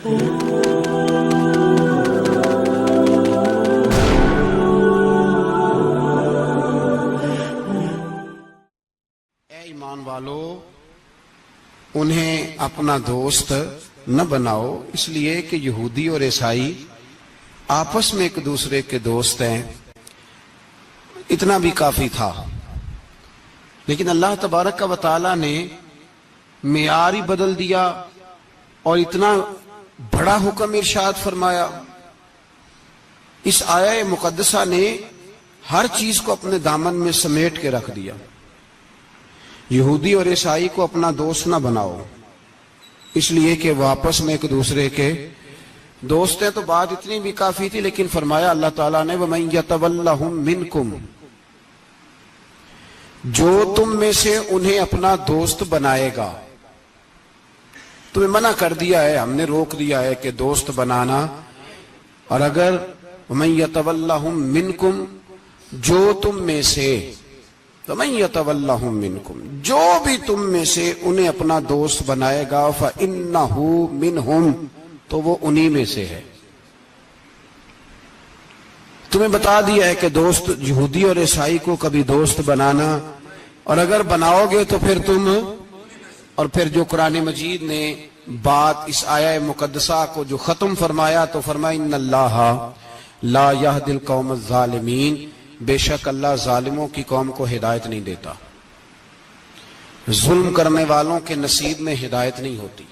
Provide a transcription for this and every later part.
ایمان والو، انہیں اپنا دوست نہ بناؤ، اس لیے کہ یہودی اور عیسائی آپس میں ایک دوسرے کے دوست ہیں۔ اتنا بھی کافی تھا، لیکن اللہ تبارک و تعالی نے معیار ہی بدل دیا اور اتنا بڑا حکم ارشاد فرمایا۔ اس آیہ مقدسہ نے ہر چیز کو اپنے دامن میں سمیٹ کے رکھ دیا۔ یہودی اور عیسائی کو اپنا دوست نہ بناؤ، اس لیے کہ وہ آپس میں ایک دوسرے کے دوست ہیں۔ تو بات اتنی بھی کافی تھی، لیکن فرمایا اللہ تعالیٰ نے وَمَن يَتَوَلَّهُم مِّنكُمْ، جو تم میں سے انہیں اپنا دوست بنائے گا۔ تمہیں منع کر دیا ہے، ہم نے روک دیا ہے کہ دوست بنانا۔ اور اگر وَمَن يَتَوَلَّهُم مِّنكُمْ، جو تم میں سے، وَمَن يَتَوَلَّهُم مِّنكُمْ، جو بھی تم میں سے انہیں اپنا دوست بنائے گا فَإِنَّهُ مِنْهُمْ، تو وہ انہی میں سے ہے۔ تمہیں بتا دیا ہے کہ دوست یہودی اور عیسائی کو کبھی دوست بنانا، اور اگر بناؤ گے تو پھر تم، اور پھر جو قرآن مجید نے بات اس آیہ مقدسہ کو جو ختم فرمایا تو فرمایا ان اللہ لا یہدی القوم الظالمین، بے شک اللہ ظالموں کی قوم کو ہدایت نہیں دیتا۔ ظلم کرنے والوں کے نصیب میں ہدایت نہیں ہوتی۔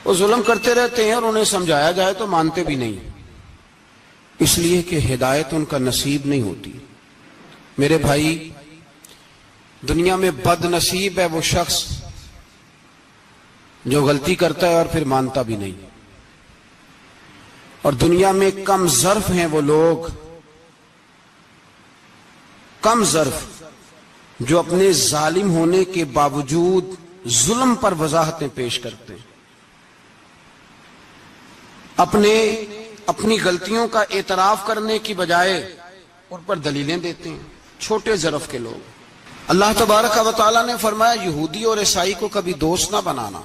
وہ ظلم کرتے رہتے ہیں اور انہیں سمجھایا جائے تو مانتے بھی نہیں، اس لیے کہ ہدایت ان کا نصیب نہیں ہوتی۔ میرے بھائی، دنیا میں بد نصیب ہے وہ شخص جو غلطی کرتا ہے اور پھر مانتا بھی نہیں، اور دنیا میں کم ظرف ہیں وہ لوگ، کم ظرف جو اپنے ظالم ہونے کے باوجود ظلم پر وضاحتیں پیش کرتے ہیں، اپنی غلطیوں کا اعتراف کرنے کی بجائے ان پر دلیلیں دیتے ہیں، چھوٹے ظرف کے لوگ۔ اللہ تبارک و تعالیٰ نے فرمایا یہودی اور عیسائی کو کبھی دوست نہ بنانا۔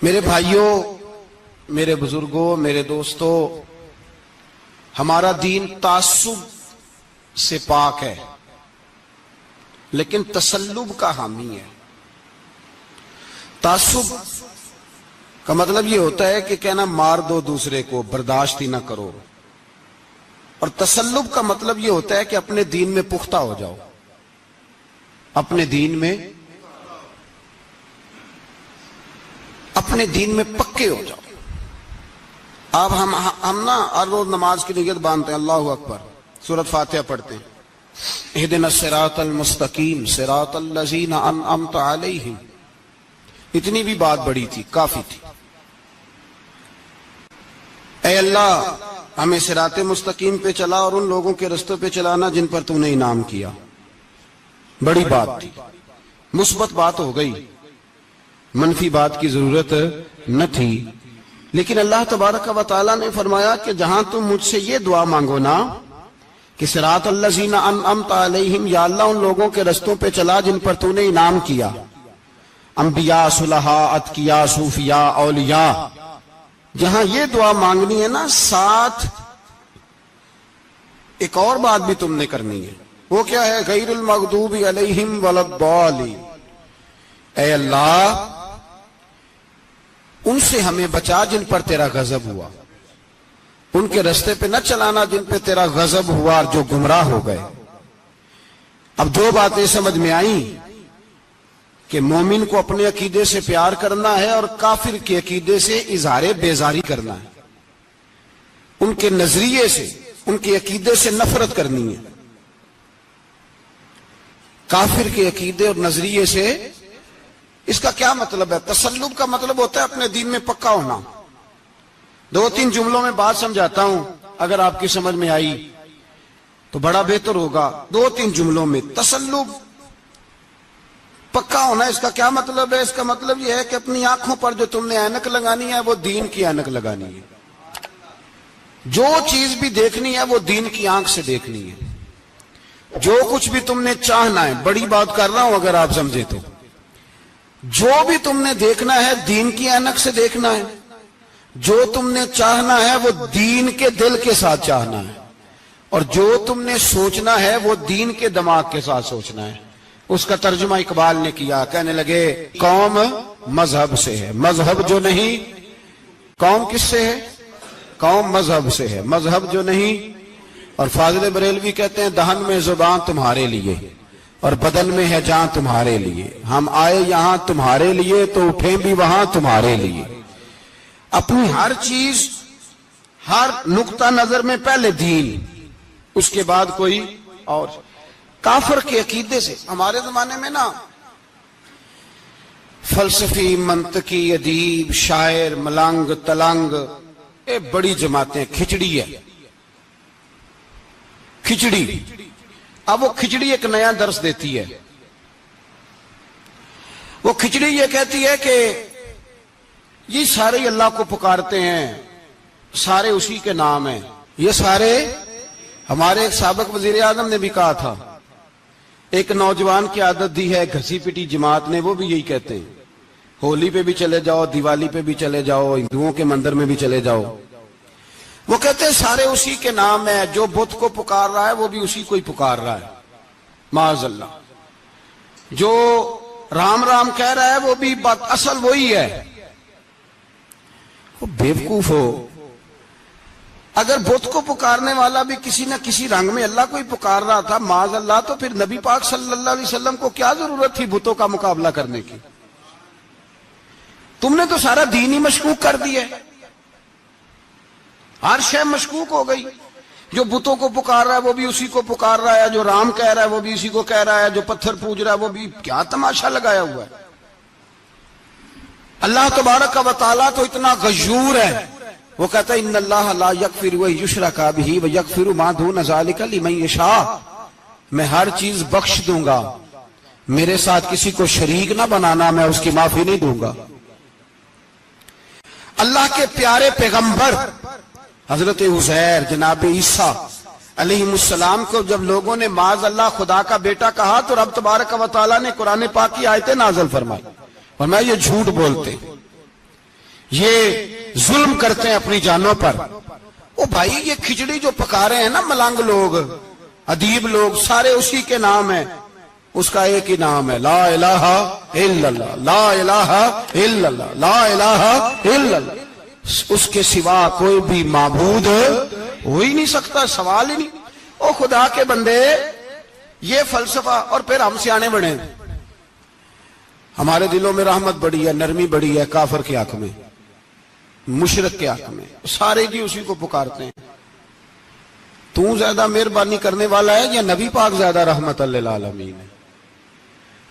میرے بھائیوں، میرے بزرگوں، میرے دوستوں، ہمارا دین تعصب سے پاک ہے، لیکن تسلب کا حامی ہے۔ تعصب کا مطلب یہ ہوتا ہے کہ کہنا مار دو دوسرے کو، برداشت ہی نہ کرو، اور تسلب کا مطلب یہ ہوتا ہے کہ اپنے دین میں پختہ ہو جاؤ، اپنے دین میں پکے ہو جاؤ۔ اب ہم نا ہر روز نماز کی نیت باندھتے ہیں، اللہ اکبر، سورۃ فاتحہ پڑھتے ہیں، اہدنا الصراط المستقیم صراط الذین انعمت علیہم، اتنی بھی بات بڑی تھی، کافی تھی۔ اے اللہ ہمیں صراط مستقیم پہ چلا اور ان لوگوں کے رستوں پہ چلانا جن پر تو نے انعام کیا، بڑی بات تھی، مثبت بات ہو گئی، منفی بات کی ضرورت نہ تھی۔ لیکن اللہ تبارک و تعالیٰ نے فرمایا کہ جہاں تم مجھ سے یہ دعا مانگو نا کہ صراط الذین انعمت علیہم، یا اللہ ان لوگوں کے رستوں پہ چلا جن پر تو نے انعام کیا، انبیاء، صلحاء، اتقیاء، صوفیاء، اولیاء، جہاں یہ دعا مانگنی ہے نا، ساتھ ایک اور بات بھی تم نے کرنی ہے۔ وہ کیا ہے؟ غیر المغضوب علیہم ولا الضالین، اے اللہ ان سے ہمیں بچا جن پر تیرا غضب ہوا، ان کے رستے پہ نہ چلانا جن پہ تیرا غضب ہوا اور جو گمراہ ہو گئے۔ اب دو باتیں سمجھ میں آئیں کہ مومن کو اپنے عقیدے سے پیار کرنا ہے اور کافر کے عقیدے سے اظہار بیزاری کرنا ہے، ان کے نظریے سے، ان کے عقیدے سے نفرت کرنی ہے۔ کافر کے عقیدے اور نظریے سے، اس کا کیا مطلب ہے؟ تسلب کا مطلب ہوتا ہے اپنے دین میں پکا ہونا۔ دو تین جملوں میں بات سمجھاتا ہوں، اگر آپ کی سمجھ میں آئی تو بڑا بہتر ہوگا۔ دو تین جملوں میں تسلب، پکا ہونا، اس کا کیا مطلب ہے؟ اس کا مطلب یہ ہے کہ اپنی آنکھوں پر جو تم نے اینک لگانی ہے وہ دین کی اینک لگانی ہے، جو چیز بھی دیکھنی ہے وہ دین کی آنکھ سے دیکھنی ہے، جو کچھ بھی تم نے چاہنا ہے، بڑی بات کر رہا ہوں اگر آپ سمجھے تو، جو بھی تم نے دیکھنا ہے دین کی اینک سے دیکھنا ہے، جو تم نے چاہنا ہے وہ دین کے دل کے ساتھ چاہنا ہے، اور جو تم نے سوچنا ہے وہ دین کے دماغ کے ساتھ سوچنا ہے۔ اس کا ترجمہ اقبال نے کیا، کہنے لگے قوم مذہب سے ہے، مذہب جو نہیں۔ قوم کس سے ہے؟ قوم مذہب سے ہے، مذہب جو نہیں۔ اور فاضل بریلوی کہتے ہیں دہن میں زبان تمہارے لیے اور بدن میں ہے جان تمہارے لیے، ہم آئے یہاں تمہارے لیے تو اٹھیں بھی وہاں تمہارے لیے۔ اپنی ہر چیز، ہر نقطہ نظر میں پہلے دین، اس کے بعد کوئی اور۔ کافر کے عقیدے سے ہمارے زمانے میں نا فلسفی، منطقی، ادیب، شاعر، ملنگ، تلنگ، یہ بڑی جماعتیں، کھچڑی ہے، کھچڑی۔ اب وہ کھچڑی ایک نیا درس دیتی ہے۔ وہ کھچڑی یہ کہتی ہے کہ یہ سارے اللہ کو پکارتے ہیں، سارے اسی کے نام ہیں، یہ سارے۔ ہمارے ایک سابق وزیر اعظم نے بھی کہا تھا، ایک نوجوان کی عادت دی ہے گھسی پٹی جماعت نے، وہ بھی یہی کہتے ہیں، ہولی پہ بھی چلے جاؤ، دیوالی پہ بھی چلے جاؤ، ہندوؤں کے مندر میں بھی چلے جاؤ، وہ کہتے ہیں سارے اسی کے نام ہے، جو بت کو پکار رہا ہے وہ بھی اسی کو ہی پکار رہا ہے، معاذ اللہ۔ جو رام رام کہہ رہا ہے وہ بھی بات اصل وہی ہے۔ وہ بیوقوف ہو، اگر بت کو پکارنے والا بھی کسی نہ کسی رنگ میں اللہ کو ہی پکار رہا تھا معاذ اللہ، تو پھر نبی پاک صلی اللہ علیہ وسلم کو کیا ضرورت تھی بتوں کا مقابلہ کرنے کی؟ تم نے تو سارا دین ہی مشکوک کر دیا ہے، ہر شے مشکوک ہو گئی۔ جو بتوں کو پکار رہا ہے وہ بھی اسی کو پکار رہا ہے، جو رام کہہ رہا ہے وہ بھی اسی کو کہہ رہا ہے، جو پتھر پوج رہا ہے وہ بھی، کیا تماشا لگایا ہوا ہے۔ اللہ تبارک و تعالیٰ تو اتنا غیور ہے، وہ کہتا ہے ان اللہ لا یغفر یشرک بہ ویغفر ما دون ذلک لمن یشاء، میں ہر چیز بخش دوں گا، میرے ساتھ کسی کو شریک نہ بنانا، میں اس کی معافی نہیں دوں گا۔ اللہ کے پیارے پیغمبر حضرت عزیر جناب عیسیٰ علیہ السلام کو جب لوگوں نے معاذ اللہ خدا کا بیٹا کہا تو رب تبارک و تعالیٰ نے قرآن پاک کی آیتیں نازل فرمائی، فرمایا یہ جھوٹ بولتے، یہ ظلم کرتے ہیں اپنی جانوں پر۔ او بھائی یہ کھچڑی جو پکا رہے ہیں نا ملنگ لوگ، ادیب لوگ، سارے اسی کے نام ہیں، اس کا ایک ہی نام ہے، لا الہ الا اللہ، لا الہ الا اللہ، لا الہ الا اللہ۔ اس کے سوا کوئی بھی معبود ہو ہی نہیں سکتا، سوال ہی نہیں۔ او خدا کے بندے، یہ فلسفہ، اور پھر ہم سیانے بڑے، ہمارے دلوں میں رحمت بڑی ہے، نرمی بڑی ہے، کافر کے حق میں، مشرک کے حق میں، سارے جی اسی کو پکارتے ہیں۔ تو زیادہ مہربانی کرنے والا ہے یا نبی پاک زیادہ رحمت للعالمین ہے؟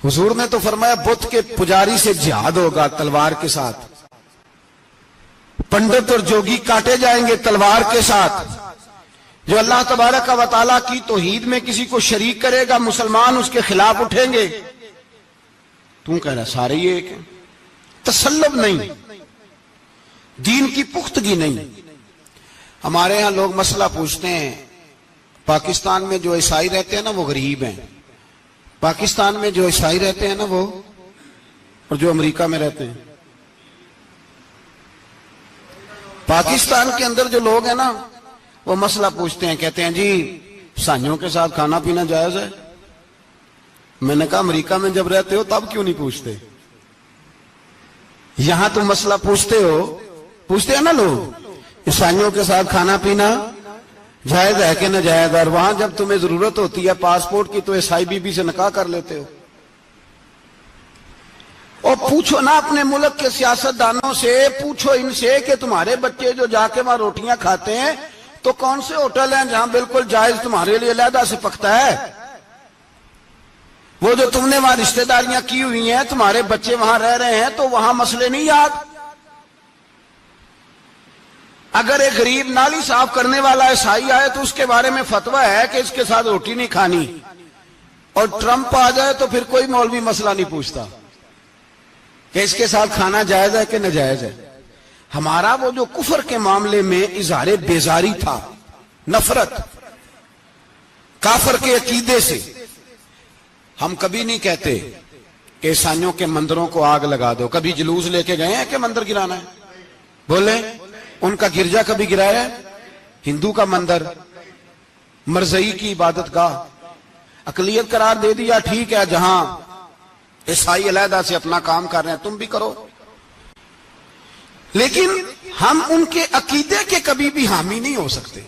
حضور نے تو فرمایا بت کے پجاری سے جہاد ہوگا تلوار کے ساتھ، پنڈت اور جوگی کاٹے جائیں گے تلوار کے ساتھ، جو اللہ تبارک و تعالیٰ کی توحید میں کسی کو شریک کرے گا مسلمان اس کے خلاف اٹھیں گے۔ تو کہہ رہا سارے یہ ایک ہیں، تسلب نہیں، دین کی پختگی نہیں۔ ہمارے ہاں لوگ مسئلہ پوچھتے ہیں، پاکستان میں جو عیسائی رہتے ہیں نا وہ غریب ہیں، پاکستان میں جو عیسائی رہتے ہیں نا وہ، اور جو امریکہ میں رہتے ہیں، پاکستان کے اندر جو لوگ ہیں نا وہ مسئلہ پوچھتے ہیں، کہتے ہیں جی عیسائیوں کے ساتھ کھانا پینا جائز ہے۔ میں نے کہا امریکہ میں جب رہتے ہو تب کیوں نہیں پوچھتے؟ یہاں تم مسئلہ پوچھتے ہو، پوچھتے ہیں نا لوگ عیسائیوں کے ساتھ کھانا پینا جائز ہے کہ ناجائز ہے، اور وہاں جب تمہیں ضرورت ہوتی ہے پاسپورٹ کی تو عیسائی بی بی سے نکاح کر لیتے ہو۔ اور پوچھو نا اپنے ملک کے سیاستدانوں سے، پوچھو ان سے کہ تمہارے بچے جو جا کے وہاں روٹیاں کھاتے ہیں تو کون سے ہوٹل ہیں جہاں بالکل جائز تمہارے لیے علیحدہ سے پکتا ہے؟ وہ جو تم نے وہاں رشتہ داریاں کی ہوئی ہیں، تمہارے بچے وہاں رہ رہے ہیں تو وہاں مسئلے نہیں یاد؟ اگر ایک غریب نالی صاف کرنے والا عیسائی آئے تو اس کے بارے میں فتویٰ ہے کہ اس کے ساتھ روٹی نہیں کھانی، اور ٹرمپ آ جائے تو پھر کوئی مولوی مسئلہ نہیں پوچھتا کہ اس کے ساتھ کھانا جائز ہے کہ ناجائز ہے۔ ہمارا وہ جو کفر کے معاملے میں اظہار بیزاری تھا، نفرت کافر کے عقیدے سے، ہم کبھی نہیں کہتے کہ عیسائیوں کے مندروں کو آگ لگا دو. کبھی جلوس لے کے گئے ہیں کہ مندر گرانا ہے؟ بولے. ان کا گرجا کبھی گرایا ہے؟ ہندو کا مندر، مرزئی کی عبادت گاہ، اقلیت قرار دے دیا. ٹھیک ہے، جہاں عیسائی علیحدہ سے اپنا کام کر رہے ہیں تم بھی کرو. لیکن ہم ان کے عقیدے کے کبھی بھی حامی نہیں ہو سکتے.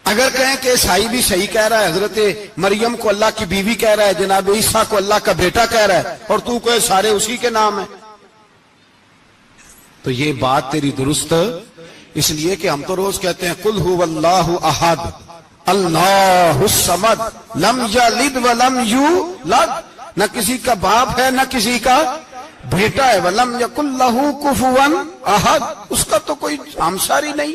اگر کہیں کہ عیسائی بھی صحیح کہہ رہا ہے، حضرت مریم کو اللہ کی بیوی کہہ رہا ہے، جناب عیسیٰ کو اللہ کا بیٹا کہہ رہا ہے، اور تو کوئی سارے اسی کے نام ہیں، تو یہ بات تیری درست. اس لیے کہ ہم تو روز کہتے ہیں قل هو اللہ احد اللہ الصمد لم یلد ولم یولد. نہ کسی کا باپ ہے نہ کسی کا بیٹا ہے. ولم یکن لہ کفوا احد. اس کا تو کوئی ہمساری نہیں،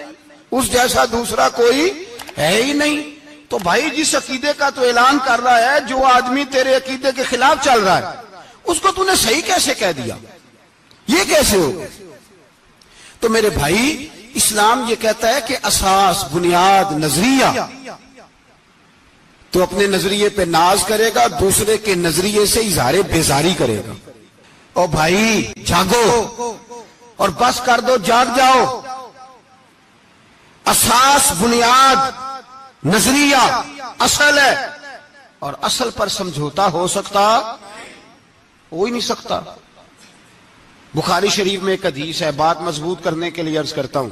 اس جیسا دوسرا کوئی ہے ہی نہیں. تو بھائی جس عقیدے کا تو اعلان کر رہا ہے، جو آدمی تیرے عقیدے کے خلاف چل رہا ہے، اس کو تو نے صحیح کیسے کہہ دیا؟ یہ کیسے ہو؟ تو میرے بھائی، اسلام یہ کہتا ہے کہ اساس، بنیاد، نظریہ. تو اپنے نظریے پہ ناز کرے گا، دوسرے کے نظریے سے اظہار بیزاری کرے گا. اور بھائی جاگو اور بس کر دو، جاگ جاؤ. اساس، بنیاد، نظریہ اصل ہے، اور اصل پر سمجھوتا ہو سکتا؟ ہو ہی نہیں سکتا. بخاری شریف میں ایک حدیث ہے، بات مضبوط کرنے کے لیے عرض کرتا ہوں.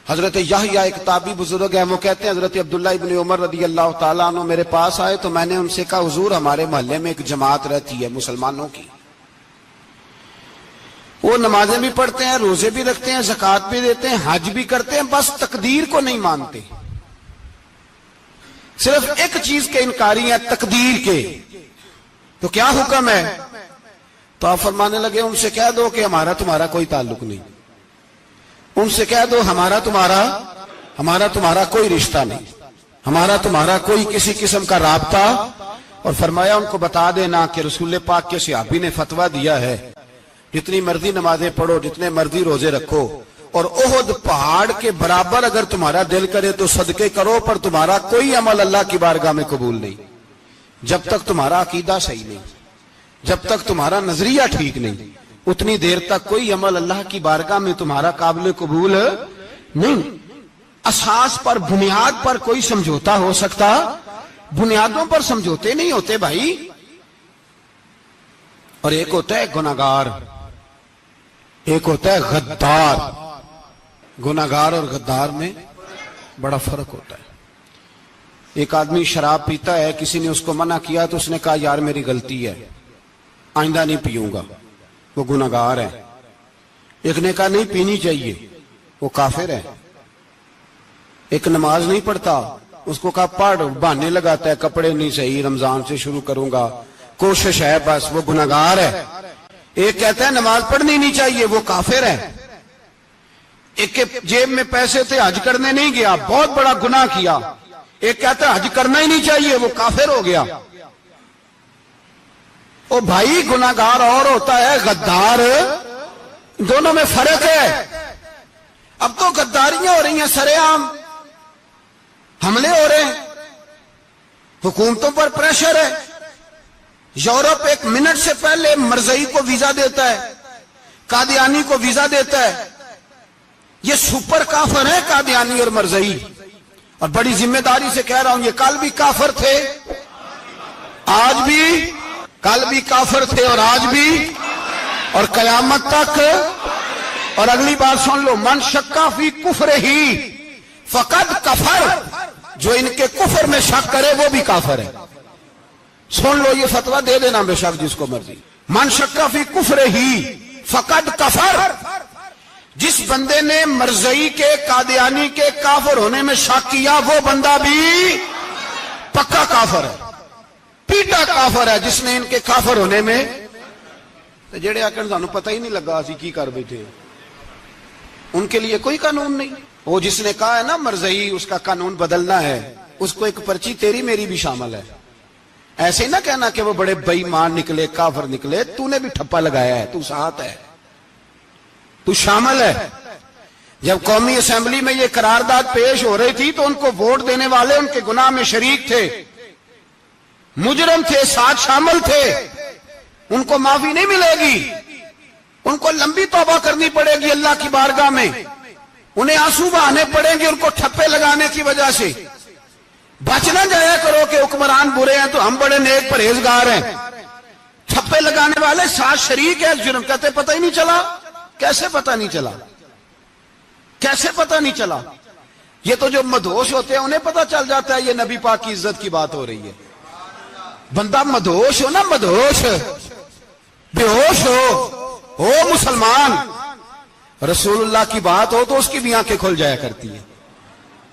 حضرت یحییٰ ایک تابعی بزرگ ہیں، وہ کہتے ہیں حضرت عبداللہ ابن عمر رضی اللہ تعالیٰ عنہ میرے پاس آئے تو میں نے ان سے کہا حضور ہمارے محلے میں ایک جماعت رہتی ہے مسلمانوں کی، وہ نمازیں بھی پڑھتے ہیں، روزے بھی رکھتے ہیں، زکوٰۃ بھی دیتے ہیں، حج بھی کرتے ہیں، بس تقدیر کو نہیں مانتے. صرف ایک چیز کے انکاری ہیں، تقدیر کے. تو کیا حکم ہے؟ تو آپ فرمانے لگے ان سے کہہ دو کہ ہمارا تمہارا کوئی تعلق نہیں. ان سے کہہ دو ہمارا تمہارا کوئی رشتہ نہیں، ہمارا تمہارا کوئی کسی قسم کا رابطہ. اور فرمایا ان کو بتا دینا کہ رسول پاک کے صحابی نے فتویٰ دیا ہے جتنی مرضی نمازیں پڑھو، جتنے مرضی روزے رکھو، اور احد پہاڑ کے برابر اگر تمہارا دل کرے تو صدقے کرو، پر تمہارا کوئی عمل اللہ کی بارگاہ میں قبول نہیں جب تک تمہارا عقیدہ صحیح نہیں، جب تک تمہارا نظریہ ٹھیک نہیں، اتنی دیر تک کوئی عمل اللہ کی بارگاہ میں تمہارا قابل قبول نہیں. اساس پر، بنیاد پر کوئی سمجھوتا ہو سکتا؟ بنیادوں پر سمجھوتے نہیں ہوتے بھائی. اور ایک ہوتا ہے گناہگار، ایک ہوتا ہے غدار. گناہگار اور غدار میں بڑا فرق ہوتا ہے. ایک آدمی شراب پیتا ہے، کسی نے اس کو منع کیا تو اس نے کہا یار میری غلطی ہے، آئندہ نہیں پیوں گا، وہ گناہگار ہے. ایک نے کہا نہیں پینی چاہیے، وہ کافر ہے. ایک نماز نہیں پڑھتا، اس کو کہا پڑھ، بہانے لگاتا ہے، کپڑے نہیں صحیح، رمضان سے شروع کروں گا، کوشش ہے بس، وہ گناہگار ہے. ایک کہتا ہے نماز پڑھنی نہیں چاہیے، وہ کافر ہے. ایک کے جیب میں پیسے تھے، حج کرنے نہیں گیا، بہت بڑا گناہ کیا. ایک کہتا ہے حج کرنا ہی نہیں چاہیے، وہ کافر ہو گیا. او بھائی گناہگار اور ہوتا ہے، غدار، دونوں میں فرق ہے. اب تو غداریاں ہو رہی ہیں، سرے عام حملے ہو رہے ہیں، حکومتوں پر پریشر ہے. یورپ ایک منٹ سے پہلے مرزئی کو ویزا دیتا ہے، قادیانی کو ویزا دیتا ہے. یہ سپر کافر ہیں قادیانی اور مرزئی، اور بڑی ذمہ داری سے کہہ رہا ہوں یہ کل بھی کافر تھے، آج بھی، کل بھی کافر تھے اور آج بھی، اور قیامت تک. اور اگلی بات سن لو، من شکا فی کفر ہی فقد کفر. جو ان کے کفر میں شک کرے وہ بھی کافر ہے. سن لو، یہ فتویٰ دے دینا بے شک جس کو مرضی. من شکا فی کفر ہی فقد کفر. جس بندے نے مرزئی کے، قادیانی کے کافر ہونے میں شک کیا، وہ بندہ بھی پکا کافر ہے، پیٹا کافر ہے جس نے ان کے کافر ہونے میں. جڑے آکر سانو پتہ ہی نہیں لگا اسی کی کر بیٹھے، ان کے لیے کوئی قانون نہیں. وہ جس نے کہا ہے نا مرزئی اس کا قانون بدلنا ہے، اس کو ایک پرچی تیری میری بھی شامل ہے. ایسے نہ کہنا کہ وہ بڑے بے ایمان نکلے، کافر نکلے. تو نے بھی ٹھپا لگایا ہے، تو ساتھ ہے، تو شامل ہے. جب قومی اسمبلی میں یہ قرارداد پیش ہو رہی تھی تو ان کو ووٹ دینے والے ان کے گناہ میں شریک تھے، مجرم تھے، ساتھ شامل تھے. ان کو معافی نہیں ملے گی، ان کو لمبی توبہ کرنی پڑے گی اللہ کی بارگاہ میں، انہیں آنسو بہانے پڑیں گے ان کو ٹھپے لگانے کی وجہ سے۔ بچ نہ جایا کرو کہ حکمران برے ہیں تو ہم بڑے نیک پرہیزگار ہیں، ٹھپے لگانے والے ساتھ شریک ہے جرم، کہتے پتہ ہی نہیں چلا۔ کیسے پتہ نہیں چلا؟ کیسے پتہ نہیں چلا؟ یہ تو جو مدہوش ہوتے ہیں انہیں پتہ چل جاتا ہے یہ نبی پاک کی عزت کی بات ہو رہی ہے۔ بندہ مدہوش ہو نا، مدہوش بے ہوش ہو مسلمان، رسول اللہ کی بات ہو تو اس کی بھی آنکھیں کھل جایا کرتی ہیں،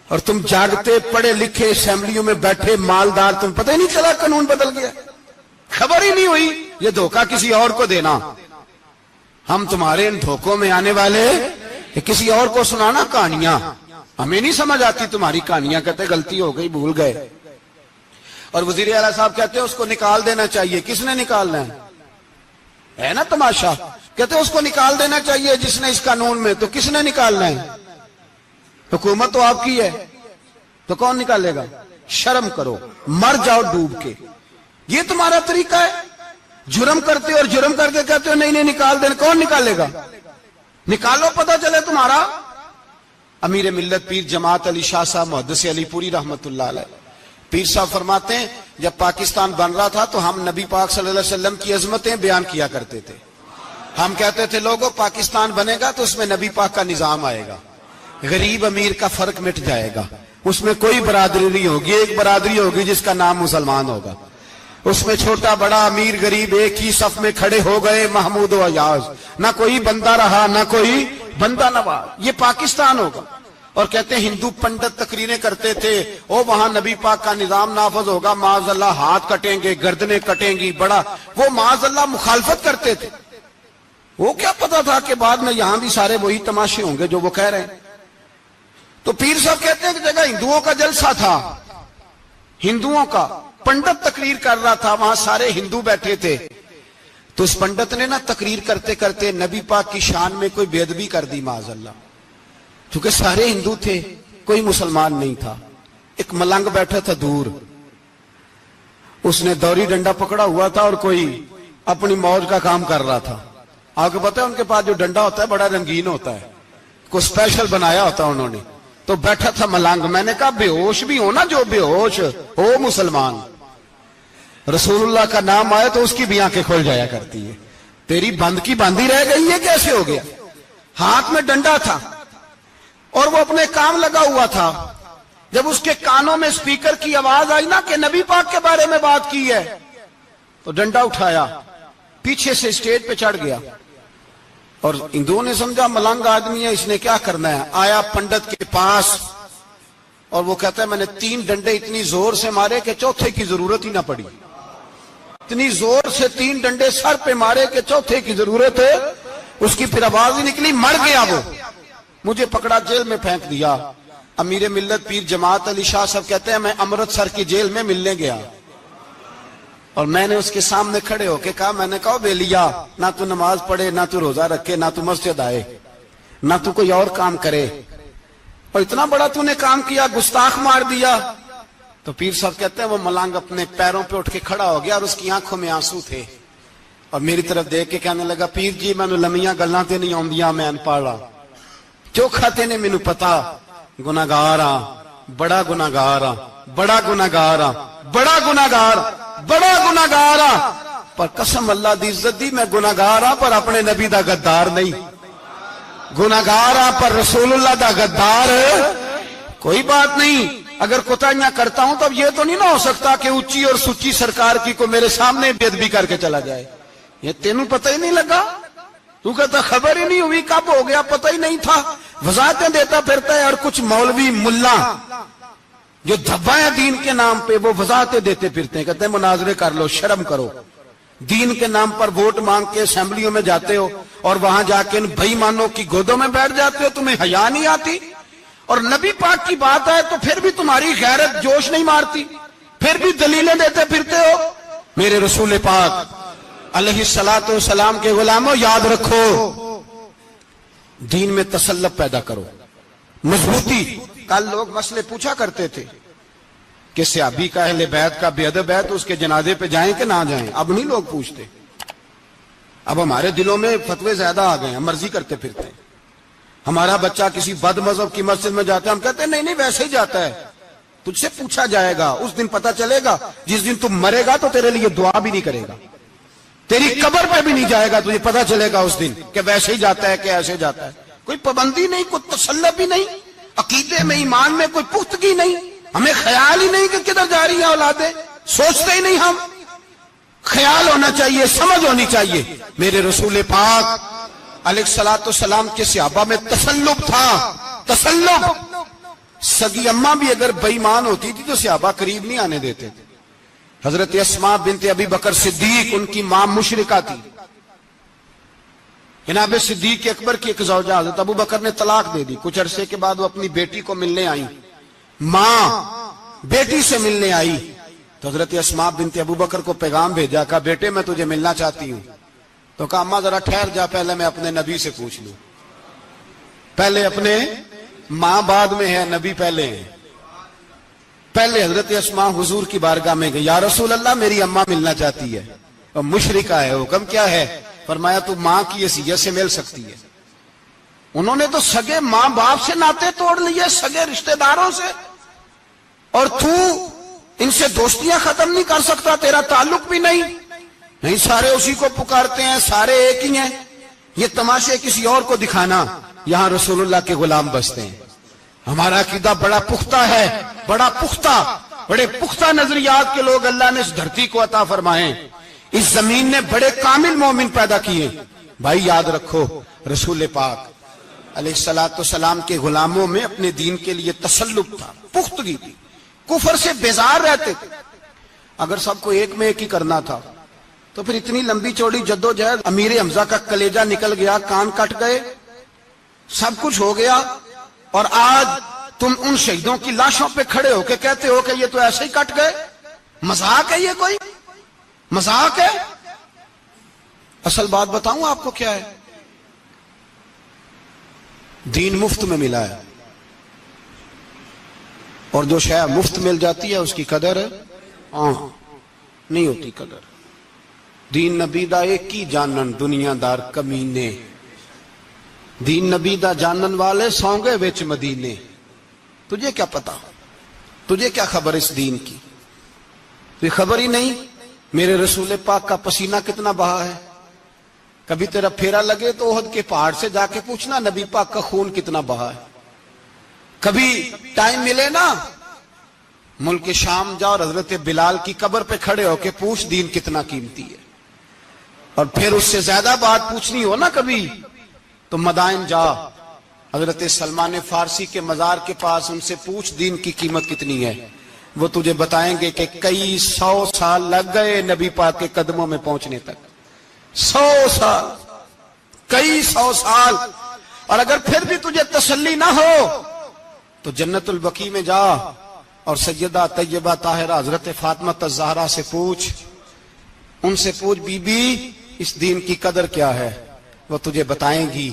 اور تم جاگتے پڑھے لکھے اسمبلیوں میں بیٹھے مالدار، تم پتہ ہی نہیں چلا قانون بدل گیا، خبر ہی نہیں ہوئی۔ یہ دھوکہ کسی اور کو دینا، ہم تمہارے ان دھوکوں میں آنے والے کہ کسی اور کو سنانا کہانیاں، ہمیں نہیں سمجھ آتی تمہاری کہانیاں، کہتے غلطی ہو گئی بھول گئے۔ اور وزیر اعلیٰ صاحب کہتے ہیں اس کو نکال دینا چاہیے، کس نے نکالنا ہے نا تماشا، کہتے ہیں اس کو نکال دینا چاہیے جس نے اس قانون میں، تو کس نے نکالنا ہے؟ حکومت تو آپ کی ہے، تو کون نکالے گا؟ شرم کرو، مر جاؤ ڈوب کے۔ یہ تمہارا طریقہ ہے؟ جرم کرتے اور جرم کرتے کہتے ہو نہیں نکال دینا، کون نکالے گا؟ نکالو پتہ چلے تمہارا۔ امیر ملت پیر جماعت علی شاہ صاحب محدث علی پوری رحمت اللہ علیہ پیر صاحب فرماتے ہیں جب پاکستان بن رہا تھا تو ہم نبی پاک صلی اللہ علیہ وسلم کی عظمتیں بیان کیا کرتے تھے۔ ہم کہتے تھے لوگوں پاکستان بنے گا تو اس میں نبی پاک کا نظام آئے گا، غریب امیر کا فرق مٹ جائے گا، اس میں کوئی برادری نہیں ہوگی، ایک برادری ہوگی جس کا نام مسلمان ہوگا، اس میں چھوٹا بڑا امیر غریب ایک ہی صف میں کھڑے ہو گئے، محمود و ایاز، نہ کوئی بندہ رہا نہ کوئی بندہ نواز، یہ پاکستان ہوگا۔ اور کہتے ہیں ہندو پنڈت تقریریں کرتے تھے او وہاں نبی پاک کا نظام نافذ ہوگا، معاذ اللہ ہاتھ کٹیں گے، گردنیں کٹیں گی، بڑا وہ معاذ اللہ مخالفت کرتے تھے۔ وہ کیا پتا تھا کہ بعد میں یہاں بھی سارے وہی تماشے ہوں گے جو وہ کہہ رہے ہیں۔ تو پیر صاحب کہتے ہیں کہ جگہ ہندوؤں کا جلسہ تھا، ہندوؤں کا پنڈت تقریر کر رہا تھا، وہاں سارے ہندو بیٹھے تھے، تو اس پنڈت نے نا تقریر کرتے کرتے نبی پاک کی شان میں کوئی بے ادبی کر دی معاذ اللہ، کیونکہ سارے ہندو تھے کوئی مسلمان نہیں تھا۔ ایک ملنگ بیٹھا تھا دور، اس نے دوری ڈنڈا پکڑا ہوا تھا اور کوئی اپنی موج کا کام کر رہا تھا۔ آپ کو پتا ہے ان کے پاس جو ڈنڈا ہوتا ہے بڑا رنگین ہوتا ہے، کوئی اسپیشل بنایا ہوتا ہے انہوں نے، تو بیٹھا تھا ملنگ۔ میں نے کہا بے ہوش بھی ہونا، جو بے ہوش ہو مسلمان، رسول اللہ کا نام آئے تو اس کی بھی آنکھیں کھل جایا کرتی ہے، تیری بند کی باندھی رہ گئی ہے، کیسے ہو گیا؟ ہاتھ میں ڈنڈا تھا اور وہ اپنے کام لگا ہوا تھا۔ جب اس کے کانوں میں سپیکر کی آواز آئی نا کہ نبی پاک کے بارے میں بات کی ہے، تو ڈنڈا اٹھایا، پیچھے سے اسٹیج پہ چڑھ گیا، اور ہندوؤں نے سمجھا ملنگ آدمی ہے، اس نے کیا کرنا ہے۔ آیا پنڈت کے پاس اور وہ کہتا ہے میں نے 3 ڈنڈے اتنی زور سے مارے کہ چوتھے کی ضرورت ہی نہ پڑی، اتنی زور سے 3 ڈنڈے سر پہ مارے کہ چوتھے کی ضرورت ہے اس کی پھر آواز ہی نکلی، مر گیا وہ، مجھے پکڑا جیل میں پھینک دیا۔ امیر ملت پیر جماعت علی شاہ صاحب کہتے ہیں میں امرتسر کی جیل میں ملنے گیا اور میں نے اس کے سامنے کھڑے ہو کے کہا، میں نے کہا بے لیا، نہ تو نماز پڑھے، نہ تو روزہ رکھے، نہ تو مسجد آئے، نہ تو کوئی اور کام کرے، اور اتنا بڑا تو نے کام کیا، گستاخ مار دیا۔ تو پیر صاحب کہتے ہیں وہ ملنگ اپنے پیروں پہ اٹھ کے کھڑا ہو گیا اور اس کی آنکھوں میں آنسو تھے، اور میری طرف دیکھ کے کہنے لگا پیر جی میں لمیاں گلاں تے نہیں آندیاں، میں انپڑھ چوکھا تے نے مینوں پتا، گناہگار ہاں، بڑا گناہگار ہاں، بڑا گناہگار ہاں، بڑا گناہگار، بڑا گناہگار ہاں، پر قسم اللہ دی عزت دی میں گناہگار ہاں پر اپنے نبی دا غدار نہیں، گناہگار ہاں پر رسول اللہ دا غدار کوئی بات نہیں۔ اگر کوتاہیاں کرتا ہوں تب یہ تو نہیں نہ ہو سکتا کہ اونچی اور سچی سرکار کی کو میرے سامنے بے ادبی کر کے چلا جائے۔ یہ تینوں پتہ ہی نہیں لگا، تو کہتا خبر ہی نہیں ہوئی، کب ہو گیا پتہ ہی نہیں تھا، وضاحتیں دیتا پھرتا ہے۔ اور کچھ مولوی ملا جو دھبا ہے دین کے نام پہ وہ وضاحتیں دیتے پھرتے ہیں، کہتے ہیں مناظرے کر لو، شرم کرو، دین کے نام پر ووٹ مانگ کے اسمبلیوں میں جاتے ہو اور وہاں جا کے ان بھائی مانوں کی گودوں میں بیٹھ جاتے ہو، تمہیں حیا نہیں آتی؟ اور نبی پاک کی بات ہے تو پھر بھی تمہاری غیرت جوش نہیں مارتی، پھر بھی دلیلیں دیتے پھرتے ہو۔ میرے رسول پاک علیہ الصلوۃ والسلام کے غلاموں یاد رکھو، دین میں تسلط پیدا کرو، مضبوطی۔ کل لوگ مسئلے پوچھا کرتے تھے کہ صحابی کا اہل بیت کا بے ادب ہے تو اس کے جنازے پہ جائیں کہ نہ جائیں، اب نہیں لوگ پوچھتے، اب ہمارے دلوں میں فتوے زیادہ آ گئے ہیں، مرضی کرتے پھرتے ہیں. ہمارا بچہ کسی بد مذہب کی مسجد میں جاتا ہے، ہم کہتے ہیں نہیں ویسے ہی جاتا ہے. تجھ سے پوچھا جائے گا، اس دن پتا چلے گا. جس دن تم مرے گا تو تیرے لیے دعا بھی نہیں کرے گا، تیری قبر پہ بھی نہیں جائے گا. تجھے پتا چلے گا اس دن کہ ویسے ہی جاتا ہے کہ ایسے جاتا ہے. کوئی پابندی نہیں، کوئی تسلط بھی نہیں، عقیدے میں ایمان میں کوئی پختگی نہیں. ہمیں خیال ہی نہیں کہ کدھر جا رہی ہیں اولادیں، سوچتے ہی نہیں. ہم خیال ہونا چاہیے، سمجھ ہونی چاہیے. میرے رسول پاک علیہ الصلوۃ والسلام کے صحابہ میں تسلط تھا، تسلط. سگی اماں بھی اگر بے ایمان ہوتی تھی تو صحابہ قریب نہیں آنے دیتے تھے. حضرت اسماء بنت ابی بکر صدیق، ان کی ماں مشرکہ تھی. جناب صدیق اکبر کی ایک زوجہ حضرت ابو بکر نے طلاق دے دی. کچھ عرصے کے بعد وہ اپنی بیٹی کو ملنے آئی، ماں بیٹی سے ملنے آئی تو حضرت اسماء بنت ابو بکر کو پیغام بھیجا، کہا بیٹے میں تجھے ملنا چاہتی ہوں. تو کہا اماں ذرا ٹھہر جا، پہلے میں اپنے نبی سے پوچھ لوں. پہلے اپنے ماں بعد میں ہے، نبی پہلے ہے. پہلے حضرت اسماء حضور کی بارگاہ میں گئی، یا رسول اللہ میری اماں ملنا چاہتی ہے، اور مشرکہ ہے، حکم کیا ہے؟ فرمایا تو ماں کی حیثیت سے مل سکتی ہے. انہوں نے تو سگے ماں باپ سے ناطے توڑ لیے، سگے رشتہ داروں سے، اور تو ان سے دوستیاں ختم نہیں کر سکتا، تیرا تعلق بھی نہیں. نہیں، سارے اسی کو پکارتے ہیں، سارے ایک ہی ہیں. یہ تماشے کسی اور کو دکھانا، یہاں رسول اللہ کے غلام بستے ہیں. ہمارا عقیدہ بڑا پختہ ہے، بڑا پختہ، بڑے پختہ نظریات کے لوگ اللہ نے اس دھرتی کو عطا فرمائے. اس زمین نے بڑے کامل مومن پیدا کیے. بھائی یاد رکھو، رسول پاک علیہ الصلوۃ والسلام کے غلاموں میں اپنے دین کے لیے تسلط تھا، پختگی تھی، کفر سے بیزار رہتے تھے. اگر سب کو ایک میں ایک ہی کرنا تھا تو پھر اتنی لمبی چوڑی جدوجہد، امیر حمزہ کا کلیجہ نکل گیا، کان کٹ گئے، سب کچھ ہو گیا، اور آج تم ان شہیدوں کی لاشوں پہ کھڑے ہو کے کہتے ہو کہ یہ تو ایسے ہی کٹ گئے. مذاق ہے یہ؟ کوئی مذاق ہے؟ اصل بات بتاؤں آپ کو کیا ہے؟ دین مفت میں ملا ہے، اور جو شے مفت مل جاتی ہے اس کی قدر نہیں ہوتی. قدر دین نبی دا ایک ہی جانن دنیا دار کمینے، دین نبی دا جانن والے سونگے وچ مدینے. تجھے کیا پتا، تجھے کیا خبر اس دین کی؟ تجھے خبر ہی نہیں میرے رسول پاک کا پسینہ کتنا بہا ہے. کبھی تیرا پھیرا لگے تو احد کے پہاڑ سے جا کے پوچھنا نبی پاک کا خون کتنا بہا ہے. کبھی ٹائم ملے نا، ملک شام جا اور حضرت بلال کی قبر پہ کھڑے ہو کے پوچھ دین کتنا قیمتی ہے. اور پھر اس سے زیادہ بات پوچھنی ہو نا کبھی تو مدائن جا، حضرت سلمان فارسی کے مزار کے پاس ان سے پوچھ دین کی قیمت کتنی ہے. وہ تجھے بتائیں گے کہ کئی 100 سال لگ گئے نبی پاک کے قدموں میں پہنچنے تک. 100 سال، کئی 100 سال. اور اگر پھر بھی تجھے تسلی نہ ہو تو جنت البقیع میں جا اور سیدہ طیبہ طاہرہ حضرت فاطمہ الزہرا سے پوچھ. ان سے پوچھ بی بی اس دین کی قدر کیا ہے. وہ تجھے بتائیں گی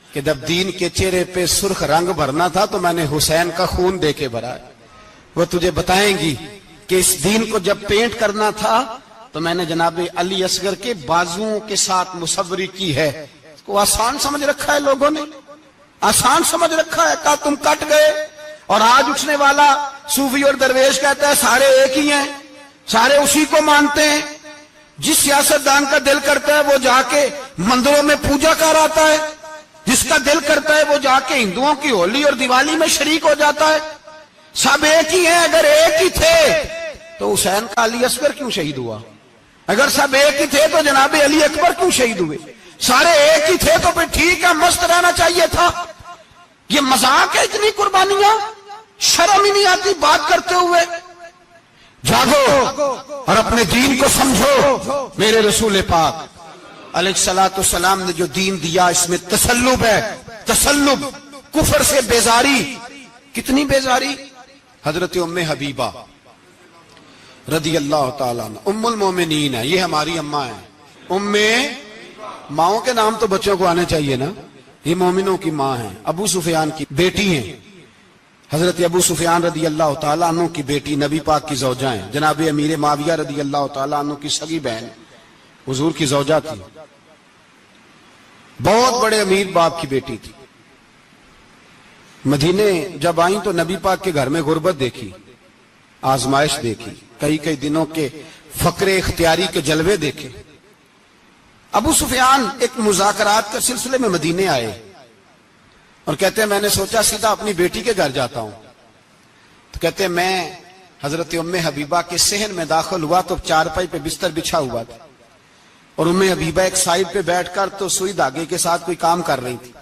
کہ جب دین کے چہرے پہ سرخ رنگ بھرنا تھا تو میں نے حسین کا خون دے کے بھرا. وہ تجھے بتائیں گی کہ اس دین کو جب پینٹ کرنا تھا تو میں نے جناب علی اصغر کے بازوؤں کے ساتھ مصوری کی ہے. اس کو آسان سمجھ رکھا ہے لوگوں نے، آسان سمجھ رکھا ہے. کہا تم کٹ گئے. اور آج اٹھنے والا صوفی اور درویش کہتا ہے سارے ایک ہی ہیں، سارے اسی کو مانتے ہیں. جس سیاستدان کا دل کرتا ہے وہ جا کے مندروں میں پوجا کر آتا ہے، جس کا دل کرتا ہے وہ جا کے ہندوؤں کی ہولی اور دیوالی میں شریک ہو جاتا ہے. سب ایک ہی ہیں. اگر ایک ہی تھے تو حسین کا علی اصغر کیوں شہید ہوا؟ اگر سب ایک ہی تھے تو جناب علی اکبر کیوں شہید ہوئے؟ سارے ایک ہی تھے تو پھر ٹھیک ہے، مست رہنا چاہیے تھا. یہ مذاق ہے اتنی قربانیاں؟ شرم ہی نہیں آتی بات کرتے ہوئے؟ جاگو اور اپنے دین کو سمجھو. میرے رسول پاک علیہ الصلوۃ والسلام نے جو دین دیا اس میں تسلب ہے، تسلب، کفر سے بیزاری. کتنی بیزاری؟ حضرت ام حبیبہ رضی اللہ تعالیٰ عنہ ام المومنین ہے، یہ ہماری اماں ہیں. ام، ماؤں کے نام تو بچوں کو آنے چاہیے نا. یہ مومنوں کی ماں ہیں، ابو سفیان کی بیٹی ہیں. حضرت ابو سفیان رضی اللہ تعالیٰ عنہ کی بیٹی نبی پاک کی زوجہ ہیں. جناب امیر معاویہ رضی اللہ تعالیٰ عنہ کی سگی بہن حضور کی زوجہ تھی. بہت بڑے امیر باپ کی بیٹی تھی. مدینے جب آئیں تو نبی پاک کے گھر میں غربت دیکھی, آزمائش دیکھی, کئی دنوں کے فقر اختیاری کے جلوے دیکھے. ابو سفیان ایک مذاکرات کے سلسلے میں مدینے آئے اور کہتے ہیں میں نے سوچا سیدھا اپنی بیٹی کے گھر جاتا ہوں. تو کہتے ہیں میں حضرت ام حبیبہ کے صحن میں داخل ہوا تو چارپائی پہ بستر بچھا ہوا تھا, اور ام حبیبہ ایک سائیڈ پہ بیٹھ کر تو سوئی دھاگے کے ساتھ کوئی کام کر رہی تھی.